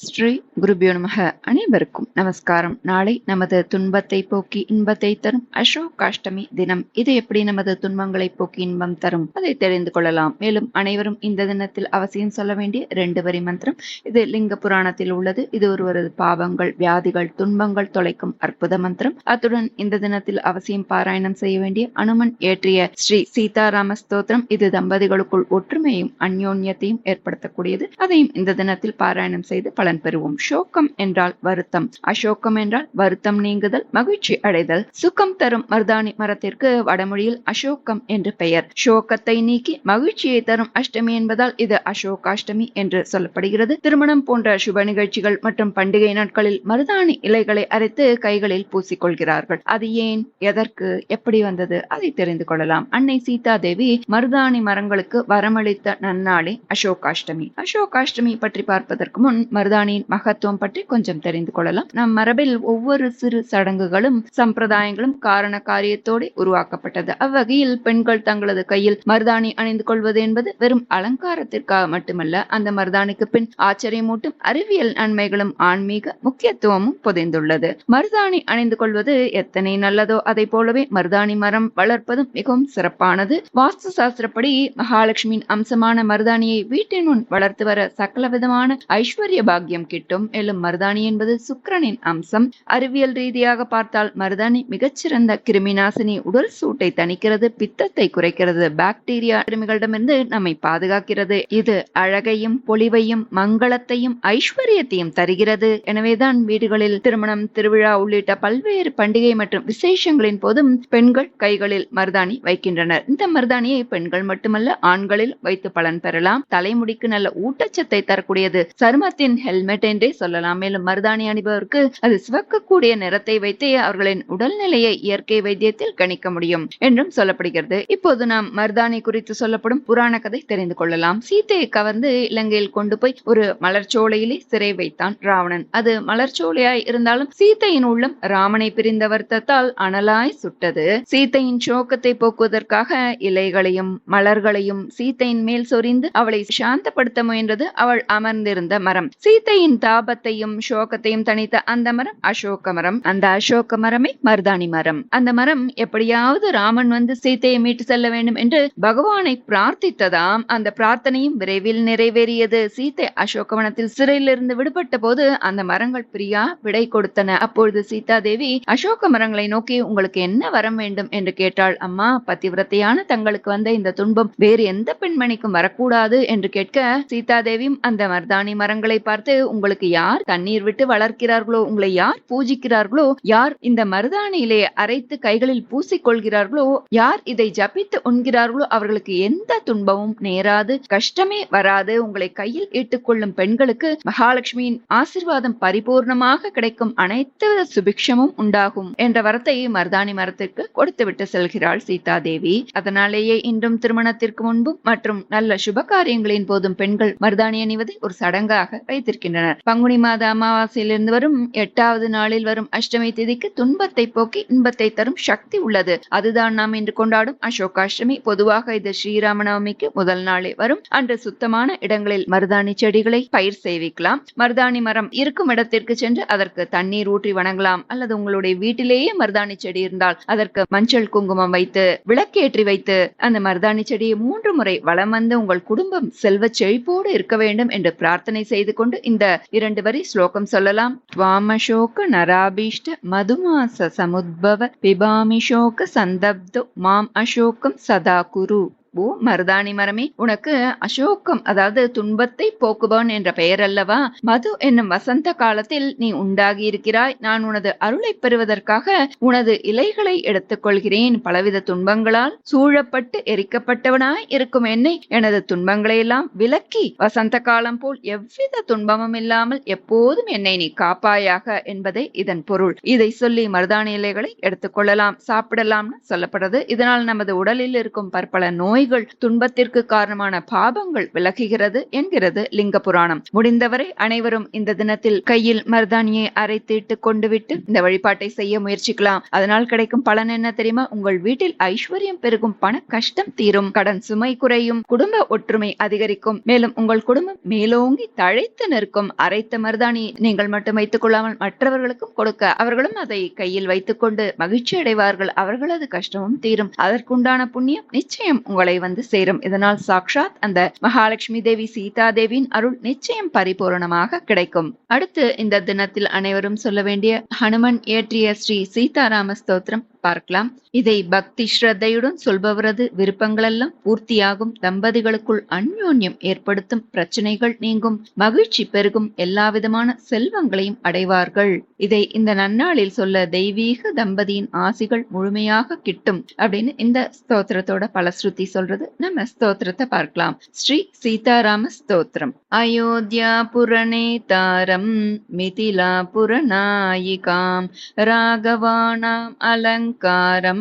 ஸ்ரீ குருபியோ நமக. அனைவருக்கும் நமஸ்காரம். நாளை நமது துன்பத்தை போக்கி இன்பத்தை தரும் அசோகாஷ்டமி தினம். இது எப்படி நமது துன்பங்களை போக்கி இன்பம் தரும் அதை தெரிந்து கொள்ளலாம். மேலும் அனைவரும் இந்த தினத்தில் அவசியம் சொல்ல வேண்டிய 2 வரி மந்திரம். இது லிங்க புராணத்தில் உள்ளது. இது ஒருவரது பாவங்கள், வியாதிகள், துன்பங்கள் தொலைக்கும் அற்புத மந்திரம். அத்துடன் இந்த தினத்தில் அவசியம் பாராயணம் செய்ய வேண்டிய அனுமன் ஏற்றிய ஸ்ரீ சீதாராம ஸ்தோத்திரம். இது தம்பதிகளுக்குள் ஒற்றுமையும் அந்யோன்யத்தையும் ஏற்படுத்தக்கூடியது. அதையும் இந்த தினத்தில் பாராயணம் செய்து பலன் பெறுவோம். சோகம் என்றால் வருத்தம், அசோகம் என்றால் வருத்தம் நீங்குதல், மகிழ்ச்சி அடைதல். சுகம் தரும் மருதாணி மரத்திற்கு வடமொழியில் அசோகம் என்று பெயர். சோகத்தை நீக்கி மகிழ்ச்சியை தரும் அஷ்டமி என்பதால் இது அசோகாஷ்டமி என்று சொல்லப்படுகிறது. திருமணம் போன்ற சுப நிகழ்ச்சிகள் மற்றும் பண்டிகை நாட்களில் மருதாணி இலைகளை அரைத்து கைகளில் பூசிக்கொள்கிறார்கள். அது ஏன், எதற்கு, எப்படி வந்தது அதை தெரிந்து கொள்ளலாம். அன்னை சீதா தேவி மருதாணி மரங்களுக்கு வரமளித்த நன்னாளே அசோகாஷ்டமி. அசோகாஷ்டமி பற்றி பார்ப்பதற்கு முன் மருதாணியின் மகத்துவம் பற்றி கொஞ்சம் தெரிந்து கொள்ளலாம். நம் மரபில் ஒவ்வொரு சிறு சடங்குகளும் சம்பிரதாயங்களும் காரண காரியத்தோடு உருவாக்கப்பட்டது. அவ்வகையில் பெண்கள் தங்களது கையில் மருதாணி அணிந்து கொள்வது என்பது வெறும் அலங்காரத்திற்காக மட்டுமல்ல, அந்த மருதாணிக்கு பின் ஆச்சரியமூட்டும் அறிவியல் நன்மைகளும் ஆன்மீக முக்கியத்துவமும் புதைந்துள்ளது. மருதாணி அணிந்து கொள்வது எத்தனை நல்லதோ அதை போலவே மருதாணி மரம் வளர்ப்பதும் மிகவும் சிறப்பானது. வாஸ்து சாஸ்திரப்படி மகாலட்சுமியின் அம்சமான மருதாணியை வீட்டின் முன் வளர்த்து வர சகல விதமான ஐஸ்வர்ய பாக்கியம் கிட்டும். மேலும் மருதாணி என்பது சுக்கிரனின் அம்சம். அறிவியல் ரீதியாக பார்த்தால் மருதாணி மிகச்சிறந்த கிருமி நாசினி. உடல் சூட்டை தணிக்கிறது, பித்தத்தை குறைக்கிறது, பாக்டீரியா கிருமிகளிடமிருந்து நம்மை பாதுகாக்கிறது. இது அழகையும் பொலிவையும் மங்களத்தையும் ஐஸ்வர்யத்தையும் தருகிறது. எனவேதான் வீடுகளில் திருமணம், திருவிழா உள்ளிட்ட பல்வேறு பண்டிகை மற்றும் விசேஷங்களின் போதும் பெண்கள் கைகளில் மருதாணி வைக்கின்றனர். இந்த மருதாணியை பெண்கள் மட்டுமல்ல ஆண்களில் வைத்து பலன் பெறலாம். தலைமுடிக்கு நல்ல ஊட்டச்சத்தை தரக்கூடியது. சருமத்தின் ஹெல்மெட் என்றே சொல்லலாம். மேலும் மருதாணி அணிபவருக்கு அது சிவக்கக்கூடிய நிறத்தை வைத்தே அவர்களின் உடல்நிலையை இயற்கை வைத்தியத்தில் கணிக்க முடியும் என்றும் சொல்லப்படுகிறது. இப்போது நாம் மருதாணி குறித்து சொல்லப்படும் புராண கதை தெரிந்து கொள்ளலாம். சீதையை கவர்ந்து இலங்கையில் கொண்டு போய் ஒரு மலர்ச்சோலையிலே சிறை வைத்தான் ராவணன். அது மலர்ச்சோலையாய் இருந்தாலும் சீதையின் உள்ளம் ராமனை பிரிந்த வருத்தத்தால் அனலாய் சுட்டது. சீதையின் சோகத்தை போக்குவதற்காக இலைகளையும் மலர்களையும் சீதையின் மேல் சொரிந்து அவளை சாந்தப்படுத்த முயன்றது அவள் அமர்ந்திருந்த மரம். சீதையின் தாபத்தையும் சோகத்தையும் தணித்த அந்த மரம் அசோக மரம். அந்த அசோக மரமே மருதாணி மரம். அந்த மரம் எப்படியாவது ராமன் வந்து சீதையை மீட்டு செல்ல வேண்டும் என்று பகவானை பிரார்த்தித்ததாம். அந்த பிரார்த்தனையும் விரைவில் நிறைவேறியது. சீதை அசோகவனத்தில் சிறையிலிருந்து விடுபட்ட போது அந்த மரங்கள் பிரியா விடை கொடுத்தன. அப்பொழுது சீதா தேவி அசோக மரங்களை நோக்கி உங்களுக்கு என்ன வரம் வேண்டும் என்று கேட்டாள். அம்மா, பதிவிரத்தையான தங்களுக்கு வந்த இந்த துன்பம் வேறு எந்த பெண்மணிக்கும் வரக்கூடாது என்று கேட்க, சீதா தேவியும் அந்த மருதாணி மரங்களை பார்த்து உங்களுக்கு யார் தண்ணீர் விட்டு வளர்க்கிறார்களோ, உங்களை யார் பூஜிக்கிறார்களோ, யார் இந்த மருதாணியிலே அரைத்து கைகளில் பூசிக்கொள்கிறார்களோ, யார் இதை ஜபித்து உண்கிறார்களோ அவர்களுக்கு எந்த துன்பமும் நேராது, கஷ்டமே வராது. உங்களை கையில் இட்டுக்கொள்ளும் பெண்களுக்கு மகாலட்சுமியின் ஆசீர்வாதம் பரிபூர்ணமாக கிடைக்கும், அனைத்து சுபிக்ஷமும் உண்டாகும் என்ற வரத்தை மருதாணி மரத்திற்கு கொடுத்துவிட்டு செல்கிறாள் சீதா தேவி. அதனாலேயே இன்றும் திருமணத்திற்கு முன்பும் மற்றும் நல்ல சுப காரியங்களின் போதும் பெண்கள் மருதாணி அணிவதை ஒரு சடங்காக வைத்திருக்கின்றனர். பங்குனி மாத அமாவாசையிலிருந்து வரும் 8வது நாளில் வரும் அஷ்டமி திதிக்கு துன்பத்தை போக்கி இன்பத்தை தரும் சக்தி உள்ளது. அதுதான் நாம் இன்று கொண்டாடும் அசோகாஷ்டமி. பொதுவாக இது ஸ்ரீராமநவமிக்கு முதல் நாளே வரும். அன்று சுத்தமான இடங்களில் மருதாணி செடிகளை பயிர் செய்விக்கலாம். மருதாணி மரம் இருக்கும் இடத்திற்கு சென்று அதற்கு தண்ணீர் ஊற்றி வணங்கலாம். அல்லது உங்களுடைய வீட்டிலேயே மருதாணி செடி இருந்தால் அதற்கு மஞ்சள் குங்குமம் வைத்து விளக்கேற்றி வைத்து அந்த மருதாணி செடியை 3 முறை வலம் வந்து உங்கள் குடும்பம் செல்வ செழிப்போடு இருக்க வேண்டும் என்று பிரார்த்தனை செய்து கொண்டு இந்த 2 வரி ஸ்லோகம் சொல்லலாம். வாமசோக நராபீஷ்ட மதுமாச சமுத்பவ பிபாமிஷோக சந்தப்தோ மாம் அசோகம் சதா குரு. ஓ மருதாணி மரமே, உனக்கு அசோகம் அதாவது துன்பத்தை போக்குபவன் என்ற பெயர் அல்லவா? மது என்னும் வசந்த காலத்தில் நீ உண்டாகி இருக்கிறாய். நான் உனது அருளை பெறுவதற்காக உனது இலைகளை எடுத்துக் கொள்கிறேன். பலவித துன்பங்களால் சூழப்பட்டு எரிக்கப்பட்டவனாய் இருக்கும் என்னை எனது துன்பங்களை எல்லாம் விலக்கி வசந்த காலம் போல் எவ்வித துன்பமும் இல்லாமல் எப்போதும் என்னை நீ காப்பாயாக என்பதே இதன் பொருள். இதை சொல்லி மருதாணி இலைகளை எடுத்துக் கொள்ளலாம், சாப்பிடலாம்னு சொல்லப்படுறது. இதனால் நமது உடலில் இருக்கும் பற்பல நோய் நோய்கள், துன்பத்திற்கு காரணமான பாபங்கள் விலகுகிறது என்கிறது லிங்க புராணம். முடிந்தவரை அனைவரும் இந்த தினத்தில் கையில் மருதாணியை அரைத்து இட்டு கொண்டு விட்டு இந்த வழிபாட்டை செய்ய முயற்சிக்கலாம். அதனால் கிடைக்கும் பலன் என்ன தெரியுமா? உங்கள் வீட்டில் ஐஸ்வர்யம் பெருகும், பண கஷ்டம் தீரும், கடன் சுமை குறையும், குடும்ப ஒற்றுமை அதிகரிக்கும், மேலும் உங்கள் குடும்பம் மேலோங்கி தழைத்து நிற்கும். அரைத்த மருதாணி நீங்கள் மட்டும் வைத்துக் கொள்ளாமல் மற்றவர்களுக்கும் கொடுக்க அவர்களும் அதை கையில் வைத்துக் கொண்டு மகிழ்ச்சி அடைவார்கள். அவர்களது கஷ்டமும் தீரும். அதற்குண்டான புண்ணியம் நிச்சயம் உங்களை வந்து சேரும். இதனால் சாக்ஷாத் அந்த மகாலட்சுமி தேவி, சீதா தேவியின் அருள் நிச்சயம் பரிபூரணமாக கிடைக்கும். அடுத்து இந்த தினத்தில் அனைவரும் சொல்ல வேண்டிய ஹனுமன் இயற்றிய ஸ்ரீ சீதாராம ஸ்தோத்திரம் பார்க்கலாம். இதை பக்தி ஸ்ரத்தையுடன் சொல்பவரது விருப்பங்களெல்லாம் பூர்த்தியாகும், தம்பதிகளுக்குள் அந்யோன்யம் ஏற்படுத்தும், பிரச்சனைகள் நீங்கும், மகிழ்ச்சி பெருகும், எல்லா விதமான செல்வங்களையும் அடைவார்கள். இதை இந்த நன்னாளில் சொல்ல தெய்வீக தம்பதியின் ஆசிகள் முழுமையாக கிட்டும் அப்படின்னு இந்த ஸ்தோத்திரத்தோட பலஸ்ருதி சொல்றது. நம்ம ஸ்தோத்திரத்தை பார்க்கலாம். ஸ்ரீ சீதாராம ஸ்தோத்திரம். அயோத்தியா புரணேதாரம் மிதிலா புரநாயிகாம் ராகவானாம் அலங்காரம்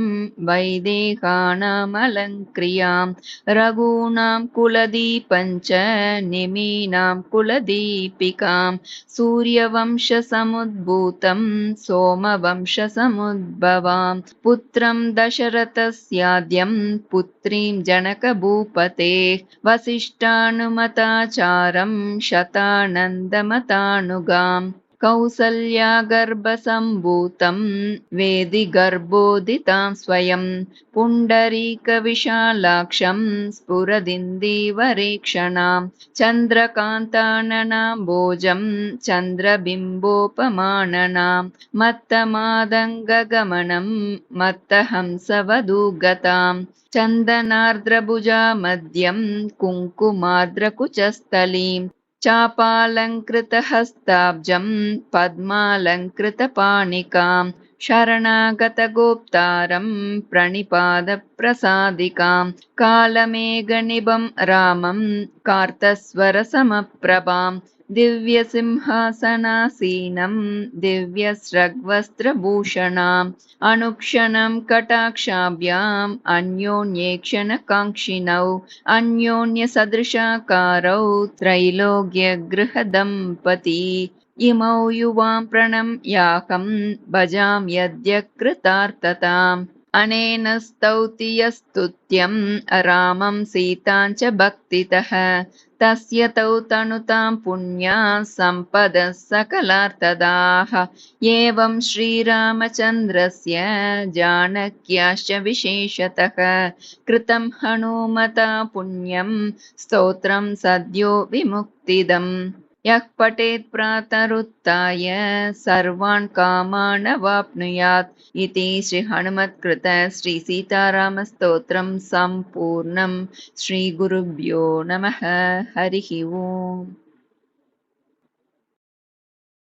வைதேகானாம் அலங்கிரியாம் ரகுணாம் குலதீபஞ்ச நிமீனாம் குலதீபிகாம் சூரியவம்ச சமுத்பூதம் சோமவம்ச சமுத்பவாம் புத்திரம் தசரதஸ்யாத்யம் புத்ரீம் ஜனக பூபதே வசிஷ்டானுமதாச்சாரம் சதானந்தமதானுகாம் கௌசல்யா கர்ப்பசம்பூதம் வேதி கர்ப்போதிதாம் ஸ்வயம் புண்டரீக விஷாலாக்ஷம் ஸ்புரதிந்தீவரேக்ஷணாம் சந்திரகாந்தானனாம் போஜம் சந்திரபிம்போபமானனாம் மத்தமாதங்ககமனம் மத்தஹம்சவதூகதாம் சந்தனார்த்ரபுஜா மத்யம் குங்குமார்த்ரகுச்சஸ்தலீம் चापालङ्कृतहस्ताब्जं पद्मालङ्कृतपाणिकां शरणागतगोप्तारं प्रणिपादप्रसादिकां कालमेघनिभं रामं कार्तस्वरसमप्रभां दिव्यसिंहासनासीनं दिव्यस्रग्वस्त्रभूषणाम् अनुक्षणं कटाक्षाभ्याम् अन्योन्येक्षणकाङ्क्षिणौ अन्योन्यसदृशाकारौ त्रैलोक्यगृहदम्पती इमौ युवां प्रणम्याहं भजाम्यद्य कृतार्थताम् अनेन स्तौति यस्तुत्यं रामं सीतां च भक्तितः तस्य तौ तनुतां पुण्या सम्पदः सकलार्थदाः एवं श्रीरामचन्द्रस्य जानक्याश्च विशेषतः कृतं हनुमता पुण्यं स्तोत्रं सद्यो विमुक्तिदम् यः पठेत् प्रातरुत्थाय सर्वान् कामान् अवाप्नुयात् इति श्री हनुमत्कृत श्री सीताराम स्तोत्रं सम्पूर्णं. श्री गुरुभ्यो नमः. हरिः ओम्.